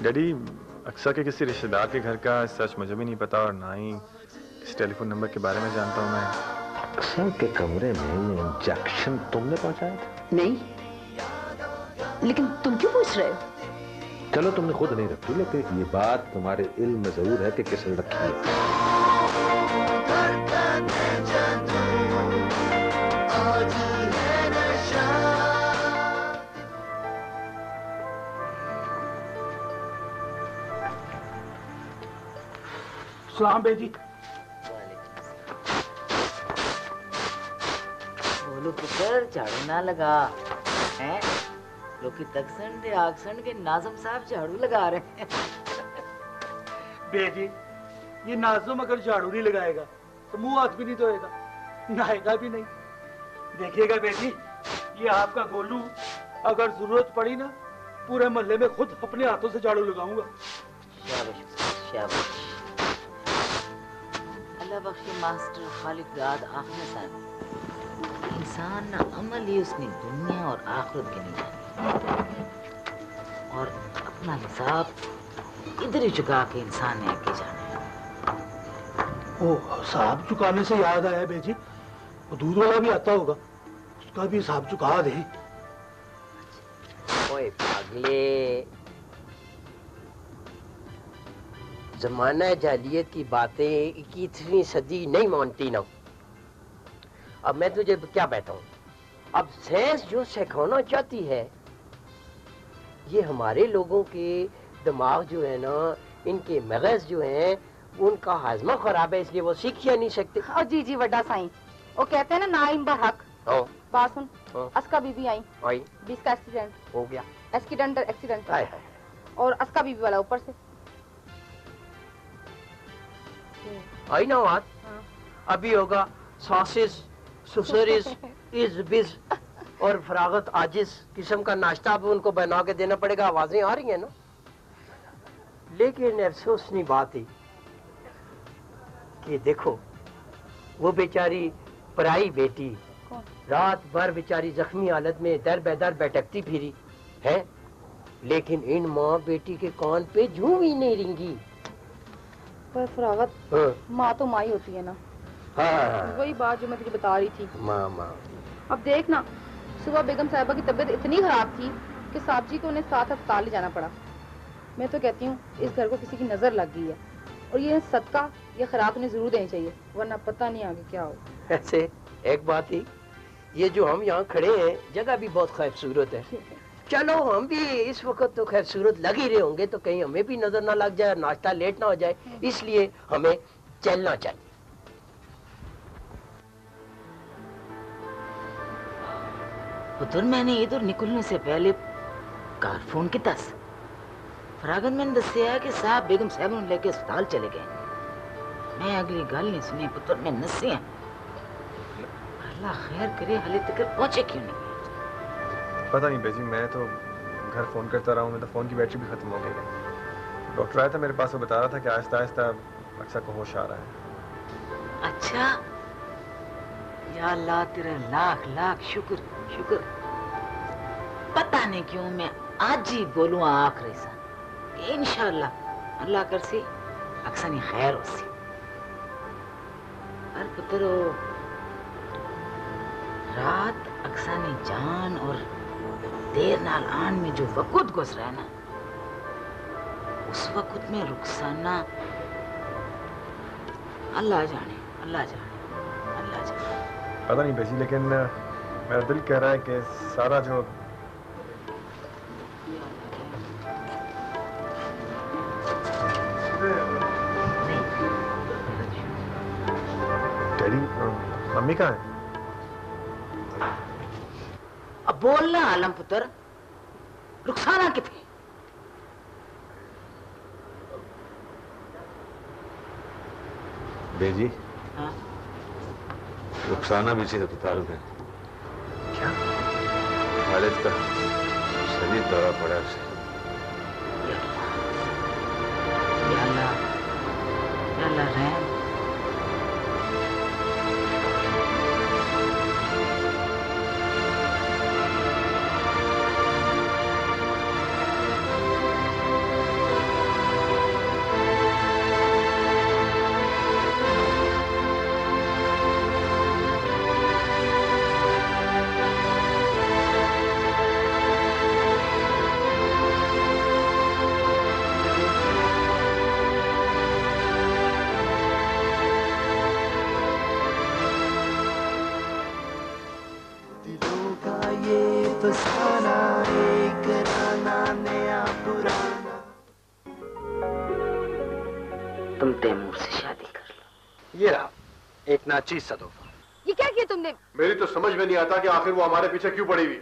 Daddy, अक्सर के किसी रिश्तेदार के घर का सच मुझे भी नहीं पता और ना ही किस टेलीफोन नंबर के बारे में जानता हूँ मैं। अक्सर के कमरे में ये इंजेक्शन तुमने पहुंचाया था? नहीं, लेकिन तुम क्यों पूछ रहे हो? चलो तुमने खुद नहीं रखी, लेकिन ये बात तुम्हारे इल्म में जरूर है कि किसने रखी है। सलाम बेजी। बोलो पुत्र, झाड़ू ना लगा हैं? लोग तकसन दे आक्सन के नाज़म साहब झाड़ू लगा रहे हैं। बेजी, ये नाज़ुम अगर झाड़ू नहीं लगाएगा तो मुंह हाथ भी नहीं धोएगा, नहाएगा भी नहीं। देखिएगा बेजी, ये आपका गोलू अगर जरूरत पड़ी ना, पूरे मोहल्ले में खुद अपने हाथों से झाड़ू लगाऊंगा। शाबाश शाबाश। अल्लाह बख्शे मास्टर खालिद दाद आखिर साहब, इंसान ना अमल ही उसने दुनिया और आखिरत के नहीं जानी, और अपना हिसाब इधर ही चुका के इंसान ने आगे जाना है। ओ साहब, चुकाने से याद आया बेजी, वो दूध वाला भी आता होगा, उसका भी हिसाब चुका दे। ओए पागले, जमाना जालियत की बातें 21वीं सदी नहीं मानती ना। अब मैं तुझे क्या बताऊं, अब साइंस जो सिखाना चाहती है, ये हमारे लोगों के दिमाग जो है ना, इनके मगज जो हैं, उनका हाजमा खराब है, इसलिए वो सीख या नहीं सकते। हाँ जी जी वड्डा साईं, वो कहते हैं ना नाइम बहक। हाँ बात सुन, हाँ। अस्का बीबी आई, 20 का एक्सीडेंट हो गया। एक्सीडेंट और अस्का बीबी वाला ऊपर से आई ना बात। हाँ। अभी होगा सॉसेस सुसरिस इज बिज और फरागत आजिज किस्म का नाश्ता भी उनको बना के देना पड़ेगा। आवाजें आ रही हैं ना, लेकिन अफसोस नहीं बात है कि देखो वो बेचारी पराई बेटी रात भर बेचारी जख्मी हालत में दर बेदर भटकती फिरी है, लेकिन इन माँ बेटी के कान पे जूं ही नहीं रिंगी। पर फरागत, माँ तो माँ ही होती है ना। हाँ वही बात जो मैं तुझे बता रही थी। माँ अब देख ना, सुबह बेगम साहिबा की तबीयत इतनी खराब थी कि साहब जी को उन्हें साथ अस्पताल ले जाना पड़ा। मैं तो कहती हूँ इस घर को किसी की नजर लग गई है, और ये सदका या खैरात उन्हें जरूर देनी चाहिए, वरना पता नहीं आगे क्या हो। ऐसे एक बात ही, ये जो हम यहाँ खड़े हैं जगह भी बहुत खूबसूरत है। चलो हम भी इस वक्त तो खूबसूरत लग ही रहे होंगे, तो कहीं हमें भी नजर ना लग जाए, नाश्ता लेट ना हो जाए, इसलिए हमें चलना चाहिए। पुत्र, मैंने इधर निकलने से पहले कार फोन किया था। फरागत मैंने दसिया कि साहब बेगम साहब ने लेके अस्पताल चले गए। मैं अगली गल नहीं सुनी पुत्र, मैं नसे हैं। अल्लाह खैर करे, हाले तक पहुंचे क्यों नहीं? पता नहीं बेजी, मैं तो घर फ़ोन करता रहा हूँ, मैं तो फ़ोन की बैटरी भी ख़त्म हो गई है। डॉक्टर आया था मेरे पास, वो बता रहा था कि आहिस्ता आहिस्ता अक्सर को होश आ रहा है। अच्छा, या अल्लाह तेरा लाख लाख शुक्र शुक्र। पता नहीं क्यों मैं आज ही बोलूँ आखिरी सा, इंशाअल्लाह अल्लाह कर सी अक्सर नहीं खैर हो सी। अरे पुत्र, रात अक्सानी जान और देर नाल आन में जो वक़्त गुजरा है ना, उस वक़्त में रुखसाना अल्लाह जाने अल्लाह जाने अल्लाह जाने। पता नहीं बेजी, लेकिन मेरा दिल कह रहा है कि सारा जो डैडी, मम्मी कहाँ है? अब बोलना आलम पुत्र, रुखसाना कितने? बेजी, हाँ? रुखसाना भी इसी अस्पताल में। क्या? खालिद का शरीर दौरा पड़ा उसे। या अल्लाह रहम। तुम तैमूर से शादी कर लो। ये रहा एक नाचीज सा तोहफा। ये क्या किया तुमने? मेरी तो समझ में नहीं आता कि आखिर वो हमारे पीछे क्यों पड़ी हुई।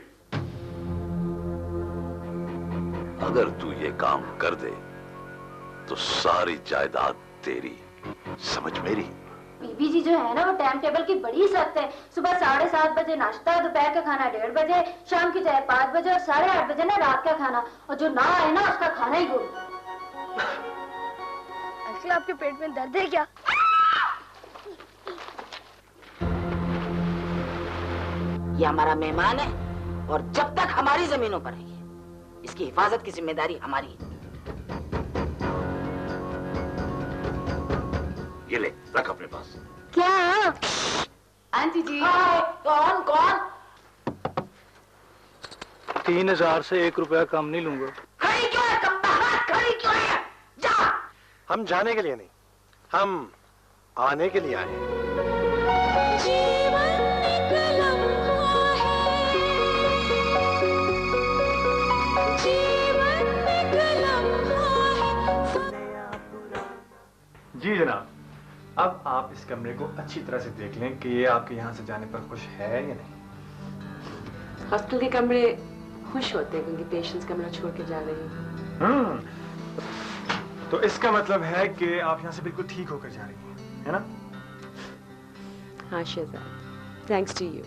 अगर तू ये काम कर दे तो सारी जायदाद तेरी, समझ मेरी। बीबी जी जो है ना, वो टाइम टेबल की बड़ी सख्त है। सुबह 7:30 बजे नाश्ता, दोपहर का खाना 1:30 बजे, शाम की चाय 5 बजे और 8:30 बजे ना रात का खाना। और जो ना आए ना उसका खाना ही गुड़। अंकल आपके पेट में दर्द है क्या? ये हमारा मेहमान है और जब तक हमारी जमीनों पर है इसकी हिफाजत की जिम्मेदारी हमारी है। ये ले, रख अपने पास। क्या? आंटी जी। कौन कौन? 3000 से 1 रुपया कम नहीं लूंगा। खड़ी क्यों है? खड़ी क्यों है? जा। हम जाने के लिए नहीं, हम आने के लिए आए हैं। जी जनाब, अब आप इस कमरे को अच्छी तरह से देख लें कि ये आपके यहाँ से जाने पर खुश है या नहीं। हॉस्पिटल के कमरे खुश होते हैं क्योंकि पेशेंट्स कमरा छोड़ के जा रहे हैं। तो इसका मतलब है कि आप यहाँ से बिल्कुल ठीक होकर जा रही हैं, है ना? हाँ शहजाद, थैंक्स टू यू।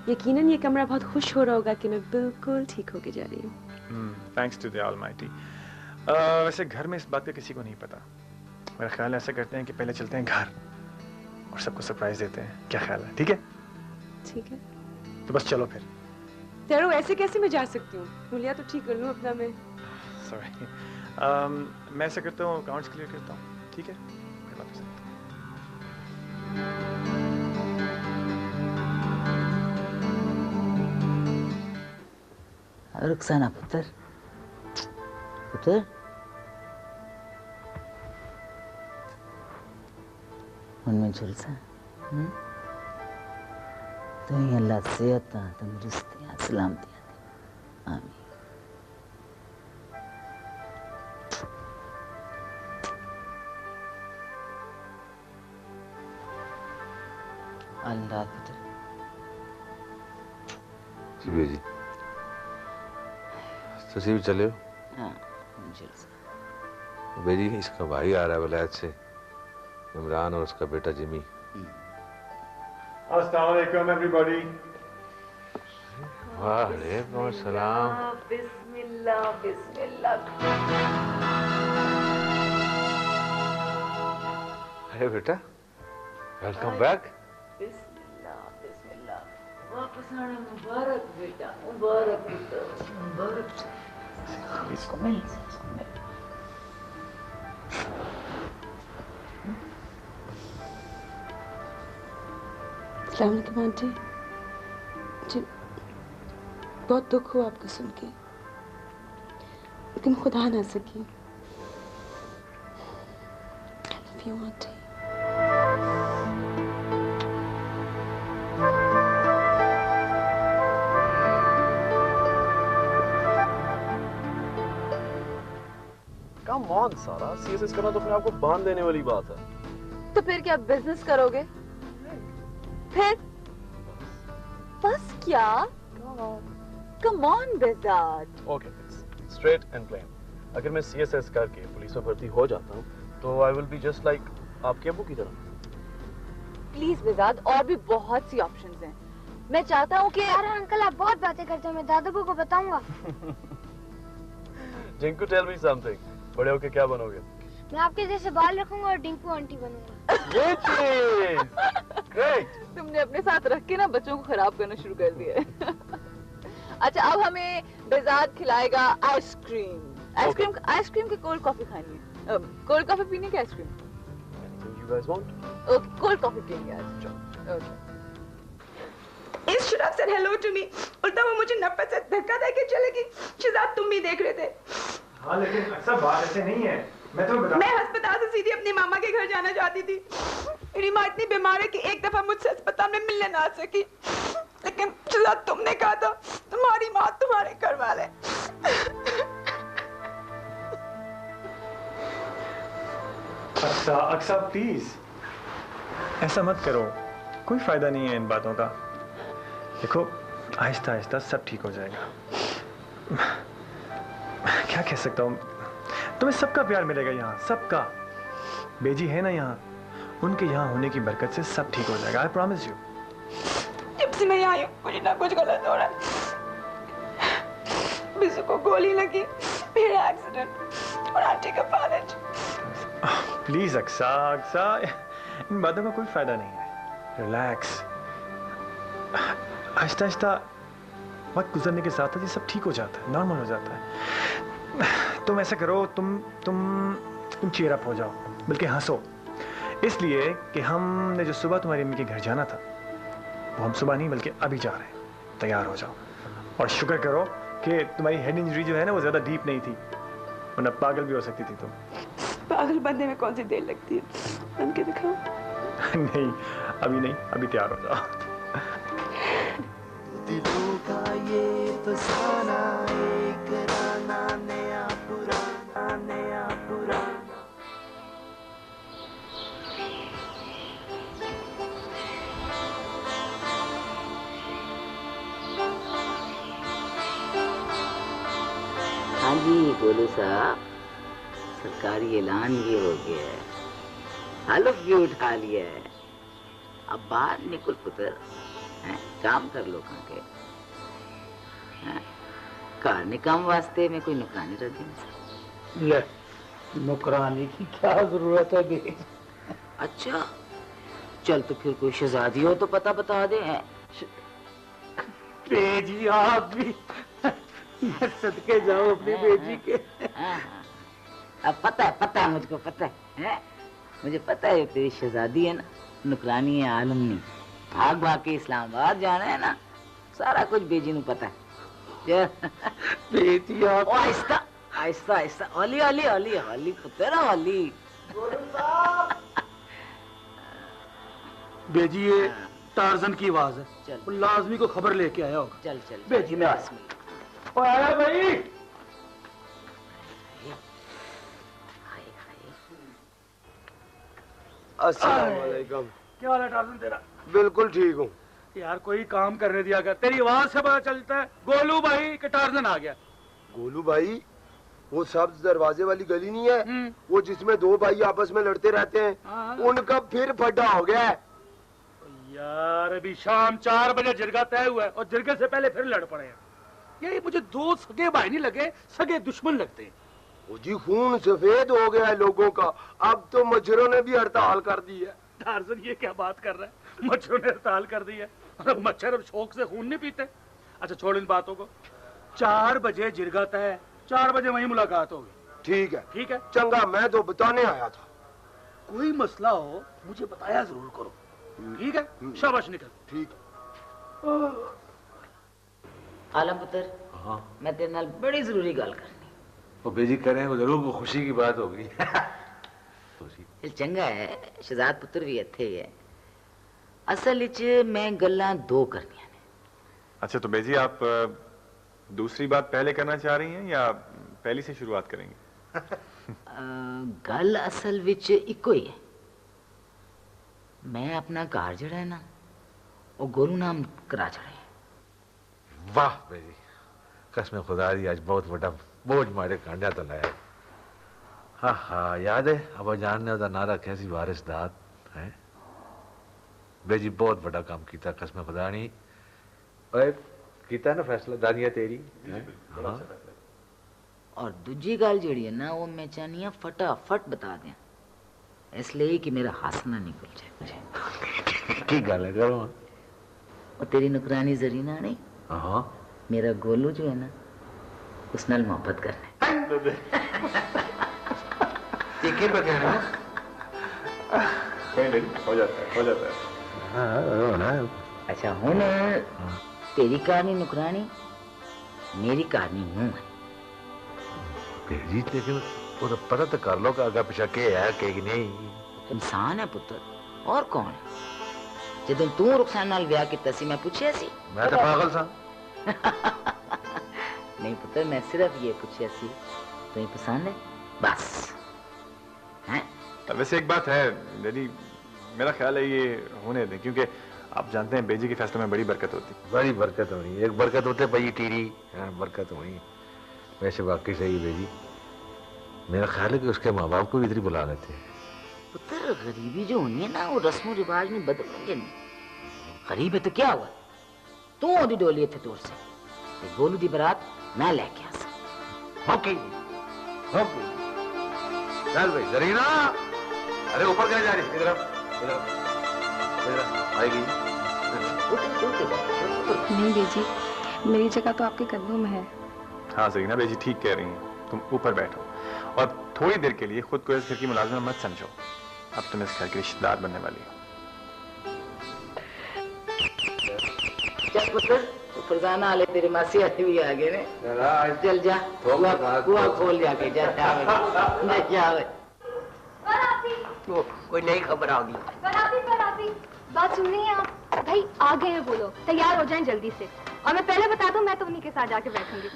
यकीनन ये कमरा बहुत खुश हो रहा होगा कि मैं बिल्कुल ठीक होके जा रही हूँ। Thanks to the almighty. वैसे घर में इस बात का किसी को नहीं पता। मेरा ख्याल ऐसा करते हैं कि पहले चलते हैं घर और सबको सरप्राइज देते हैं। क्या ख्याल है? ठीक है? ठीक है। तो बस चलो फिर। तेरो ऐसे कैसे मैं जा सकती हूँ? हुलिया तो ठीक कर लूँ अपना मैं। सॉरी, मैं ऐसा करता हूँ, अकाउंट्स क्लियर करता हूँ। ठीक है, फिर वापस आता हूँ। रुखसाना पुत्र, पुत्र उनमें झुलसा तो ही अल्लाह सेहत तंदुरुस्ती सलामती दे। आमीन। अल्लाह पुत्र। जी जी, तो चले हो? हाँ झुलसा। बेजी, इसका भाई आ रहा है वलायत से, इमरान, और उसका बेटा जिमी। अस्सलाम वालेकुम एवरीबॉडी। वालेकुम सलाम। बिस्मिल्लाह बिस्मिल्लाह। अरे बेटा, वेलकम बैक। बिस्मिल्लाह बिस्मिल्लाह। वापस आने मुबारक बेटा, मुबारक बेटा, मुबारक। इसको मिल। अस्सलाम वालेकुम आंटी जी, बहुत दुख हुआ आपको सुन के, लेकिन खुदा ना सकी। I love you, aunty. Come on सारा, सीएसएस करना तो अपने आप को बांध देने वाली बात है। तो फिर क्या बिजनेस करोगे? फिर बस क्या? Come on Behzad. Okay, straight and plain. अगर मैं सीएसएस करके पुलिस में भर्ती हो जाता हूँ तो I will be just like आपके अबू की तरह। प्लीज बेजाद, और भी बहुत सी ऑप्शंस हैं। मैं चाहता हूँ कि अरे अंकल आप बहुत बातें करते हैं, मैं दादाबू को बताऊंगा। जिंकू, टेल मी समथिंग, बड़े होके क्या बनोगे? मैं आपके जैसे बाल रखूंगा और डिंकू आंटी बनूंगा। ये चीज ग्रेट। तुमने अपने साथ रख के ना बच्चों को खराब करना शुरू कर दिया है। अच्छा, अब हमें बेजाद खिलाएगा आइसक्रीम। आइसक्रीम की कोल्ड कॉफी खानी है। कोल्ड कॉफी पीने की ice cream? You guys want? Okay, cold coffee पीएंगे आज। Okay. It should have said hello to me. उल्टा वो मुझे नफ़रत से धक्का देके चलेगी। शहजाद, तुम भी देख रहे थे। हाँ, लेकिन अक्सर बात ऐसे नहीं है। मैं अस्पताल से सीधे अपनी मामा के घर जाना चाहती थी। मेरी माँ इतनी बीमार है कि एक दफा मुझसे अस्पताल में मिलने ना आ सकी। लेकिन शहजाद, तुमने कहा था तुम्हारी माँ तुम्हारे घर वाले। अक्सा प्लीज ऐसा मत करो, कोई फायदा नहीं है इन बातों का। देखो आहिस्ता आहिस्ता सब ठीक हो जाएगा। क्या कह सकता हूँ, तुम्हें सबका प्यार मिलेगा यहाँ, सबका। बेजी है ना यहाँ, उनके यहाँ होने की बरकत से सब ठीक हो जाएगा। I promise you. जब से मैं यहाँ आई हूँ मुझे ना कुछ गलत हो रहा है। बिजू को गोली लगी, फिर एक्सीडेंट और आंटी का फालिज। प्लीज अक्सा, अक्सा इन बातों का कोई फायदा नहीं है। रिलैक्स, आहिस्ता आहिस्ता वक्त गुजरने के साथ ये सब ठीक हो जाता है, नॉर्मल हो जाता है। तुम ऐसा करो, तुम चीयर अप हो जाओ, बल्कि हंसो, इसलिए कि हमने जो सुबह तुम्हारी अम्मी के घर जाना था वो हम सुबह नहीं बल्कि अभी जा रहे हैं। तैयार हो जाओ और शुक्र करो कि तुम्हारी हेड इंजरी जो है ना वो ज्यादा डीप नहीं थी, वरना पागल भी हो सकती थी तुम। पागल बनने में कौन सी देर लगती है, बन के दिखाओ। नहीं अभी नहीं, अभी तैयार हो जाओ। दिलों का ये फसाना, एक राना नया पुराना, नया पुराना। हाँ जी गोलू साहब, सरकारी ऐलान ये हो गया है, हल्फ भी उठा लिया है। अब बाहर निकल पुत्र, काम कर लो के कारने काम वास्ते में कोई नुकरानी रख दी। ले, नुकरानी की क्या जरूरत है बे? अच्छा चल तो फिर कोई शहजादी हो तो पता बता दे। बेजी आप भी सदके जाओ अपनी बेजी के। अब पता है मुझको, पता है मुझे पता है तेरी शहजादी है ना, नुकरानी है आलमनी, भाग भाग के इस्लामाबाद जाना है ना, सारा कुछ बेजी नू पता है। बेजी आप आहिस्ता आहिस्ता आहिस्ता, हौली हौली हौली हौली पुत्र हौली। बेजी ये टार्जन की आवाज है, वो लाजमी को खबर लेके आया होगा। चल चल बेजी में आया भाई। अस्सलाम वालेकुम। क्या हाल है टार्जन तेरा? बिल्कुल ठीक हूँ यार, कोई काम करने दिया कर, तेरी आवाज से पता चलता है गोलू भाई के टार्जन आ गया। गोलू भाई वो सब्ज दरवाजे वाली गली नहीं है, वो जिसमें दो भाई आपस में लड़ते रहते हैं, उनका फिर फड्डा हो गया है। यार अभी शाम 4 बजे जिरगा तय हुआ है और जिरगे से पहले फिर लड़ पड़े हैं। ये मुझे दो सगे भाई नहीं लगे, सगे दुश्मन लगते हैं। वो जी खून सफेद हो गया है लोगों का, अब तो मच्छरों ने भी हड़ताल कर दी है। टार्जन ये क्या बात कर रहा है, मच्छरों ने हड़ताल कर दी है? और मच्छर अब शौक से खून नहीं पीते। अच्छा छोड़ इन बातों को, 4 बजे जिरगा तय है, 4 बजे वहीं मुलाकात होगी। ठीक है ठीक है। चंगा, मैं तो बताने आया था। कोई मसला हो मुझे बताया जरूर करो, ठीक है? शाबाश निकल। ठीक। आलम पुत्र, हाँ मैं तेरे नाल बड़ी जरूरी गल करनी। वो बेजी करें वो जरूर खुशी की बात होगी। चल चंगा है, शहजाद पुत्र भी इत्थे ही है। असल विच मैं गल्लां दो करनियां ने। अच्छा तो बेजी आप दूसरी बात पहले करना चाह रही हैं या पहली से शुरुआत करेंगे? गल असल विच इको ही है। मैं अपना घर जड़ा है ना वो गोलू नाम करा चढ़े। वाह बेजी, कसम खुदा दी आज बहुत बड़ा बोझ मारे कांडा तो लाया। हाँ हाँ याद है, अब जान ने उसका नारा कैसी वारिसदात है। बेजी बहुत बड़ा काम किया, कसम खुदा नहीं किया ना फैसला, दानिया तेरी। हाँ। और दूजी गल जी है ना वो मैं चाहनी हाँ फटाफट बता दें, इसलिए कि मेरा हंसना निकल जाए मुझे। की गल है करो। और तेरी नुकरानी जरीना नहीं, हाँ मेरा गोलू जो है ना उस नाल मोहब्बत करने। ये पे कहना कोई नहीं, हो जाता है, हो जाता है। हाँ ना। अच्छा हुन तेरी कहानी नुकरानी, मेरी कहानी हूँ है। बेजी लेकिन वो तो पता तो कर लो कि आगे पीछे के है के नहीं। इंसान है पुत्र, और कौन है? जदों तू रुखसाना नाल ब्याह कीता सी मैं पूछया सी? मैं तो पागल सा। नहीं पुत्र, मैं सिर्फ ये पूछया सी तुम्हें पसंद है बस। हैं वैसे एक बात है डैडी, मेरा ख्याल है ये होने दें, क्योंकि आप जानते हैं बेजी के फैसले में बड़ी बरकत होती। बड़ी बरकत हुई, एक बरकत होते पई टीरी, हाँ बरकत हुई। वैसे वाकई सही बेजी, मेरा ख्याल है कि उसके माँ बाप को भी इधर बुला लेते हैं। पुत्र गरीबी जो हुई है ना वो रस्म रिवाज में बदलेंगे नहीं। गरीब है तो क्या हुआ, तू ओदी डोली थे दूर से ते गोलू दी बारात मैं लेके आ सा। ओके चल भाई जरीना, अरे ऊपर क्या जा रही, इधर आएगी। नहीं बेजी, मेरी जगह तो आपके कदमों में है। हाँ जरीना बेजी ठीक कह रही हैं, तुम ऊपर बैठो और थोड़ी देर के लिए खुद को इस घर की मुलाजिमा मत समझो। अब तुम इस घर की रिश्तेदार बनने वाली हो। चल पुत्र, ऊपर जाना वाले तेरे मासी आते भी आ गए ने। चल जा, कुआं खोल जाके जा, जावे। तो कोई नई खबर आ गई। बराती, बात सुन रही हैं आप? भाई आ गए हैं वो लोग, तैयार हो जाएं जल्दी से। और मैं पहले बता दूं, मैं तो उन्हीं के साथ जाके बैठूंगी।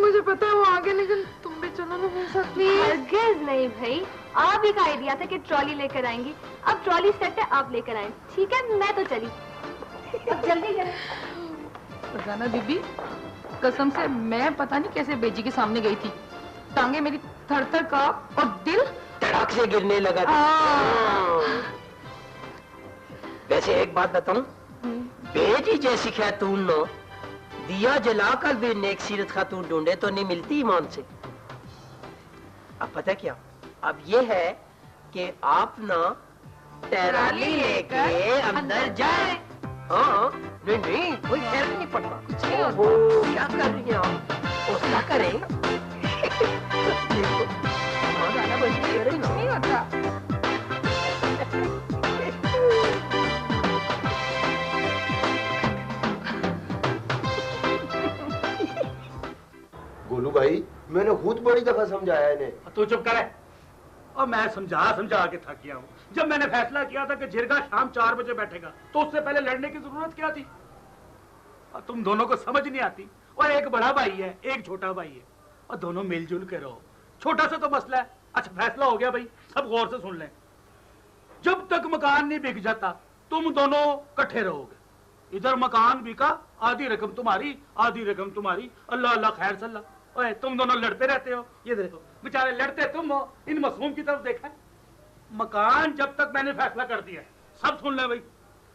मुझे पता है वो आगे, लेकिन तुम भी चलो ना मेरे साथ प्लीज। हरगिज़ नहीं भाई, आप ही का आइडिया था कि ट्रॉली लेकर आएंगी। अब ट्रॉली सेट है, आप लेकर आए। ठीक है, मैं तो चली। अब जल्दी करें। फरजाना बीबी, कसम से मैं पता नहीं कैसे बेजी के सामने गई थी। टांगे मेरी थर-थर कांप और दिल धड़क से गिरने लगा था। वैसे एक बात बताऊं, बेटी जैसी खातून नो दिया जलाकर भी नेक सीरत खातून ढूंढे तो नहीं मिलती ईमान से। अब पता क्या, अब ये है कि आप ना टराली लेके अंदर जाए। हाँ नहीं कोई खैर नहीं पड़ता। क्या कर रही हैं आप, हौसला करें। नहीं होता। गोलू भाई, मैंने खुद बड़ी दफा समझाया इन्हें। तू चुप करे। और मैं समझा के थक गया हूँ। जब मैंने फैसला किया था कि जिरगा शाम 4 बजे बैठेगा, तो उससे पहले लड़ने की जरूरत क्या थी? और तुम दोनों को समझ नहीं आती। और एक बड़ा भाई है, एक छोटा भाई है, और दोनों मिलजुल के रहो। छोटा सा तो मसला है। अच्छा फैसला हो गया भाई, सब गौर से सुन लें। जब तक मकान नहीं बिक जाता, तुम दोनों इकट्ठे रहोगे। इधर मकान बिका, आधी रकम तुम्हारी, आधी रकम तुम्हारी। अल्लाह अल्लाह खैर सल्ला। ओए तुम दोनों लड़ते रहते हो, ये देखो बेचारे लड़ते तुम हो। इन मासूम की तरफ देखा। मकान जब तक मैंने फैसला कर दिया, सब सुन ले भाई,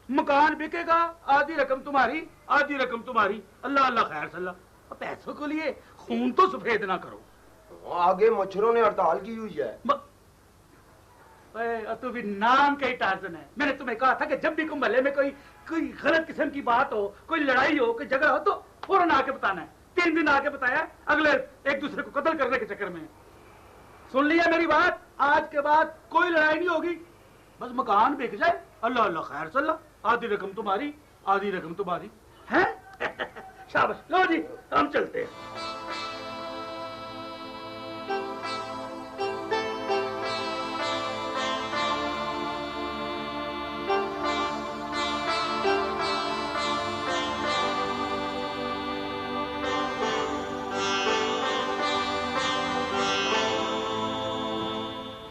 मकान बिकेगा, आधी रकम तुम्हारी, आधी रकम तुम्हारी। अल्लाह अल्लाह खैर सल्ला। पैसों के लिए खून तो सफेद ना करो। आगे मच्छरों ने हड़ताल की हुई है। तू भी नाम का ही टार्जन है। मैंने तुम्हें कहा था कि जब भी कुंभले में कोई गलत किस्म की बात हो, कोई लड़ाई हो, कोई झगड़ा हो, तो फौरन आके बताना है। 3 दिन आके बताया, अगले एक दूसरे को कत्ल करने के चक्कर में। सुन लिया मेरी बात, आज के बाद कोई लड़ाई नहीं होगी। बस मकान बिक जाए, अल्लाह अल्लाह खैर सल्ला। आधी रकम तुम्हारी, आधी रकम तुम्हारी है। शाबाश, लो जी हम चलते हैं।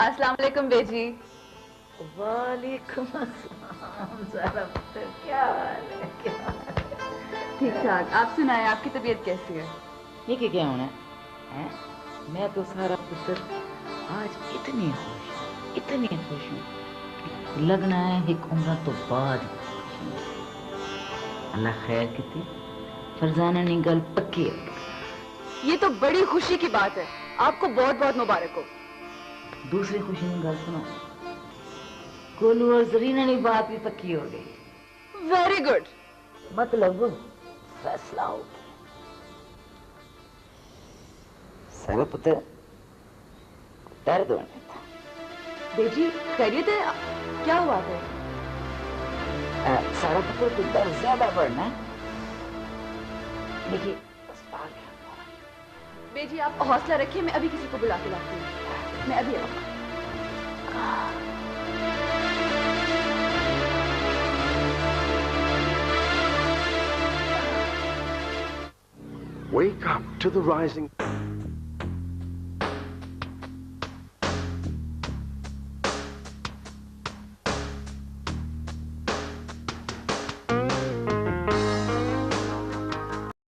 अस्सलाम वालेकुम बेजी। वालेकुम अस्सलाम। ज़रा पुत्र क्या हाल है, क्या हाल है? ठीक ठाक। आप सुनाएं, आपकी तबीयत कैसी है? ये क्या होना है? मैं तो सारा पुत्र आज इतनी खुश हूँ, लगना है एक उम्र तो बाद। अल्लाह खैर की फरजाना ने गल पक्की है। ये तो बड़ी खुशी की बात है, आपको बहुत बहुत मुबारक हो। दूसरी खुशी में गल सुनो, गोलू और जरीना की बात भी पक्की हो गई। Very good. मतलब फैसला हो गया। सारा पुत्र दर्द होने था। बेजी खैरियत है? क्या हुआ था? सारा पुत्र को दर्द ज्यादा बढ़ना है। देखिए बेजी आप हौसला रखिए, मैं अभी किसी को बुला के लाती हूँ। मैं अभी आऊंगा। Wake up to the rising.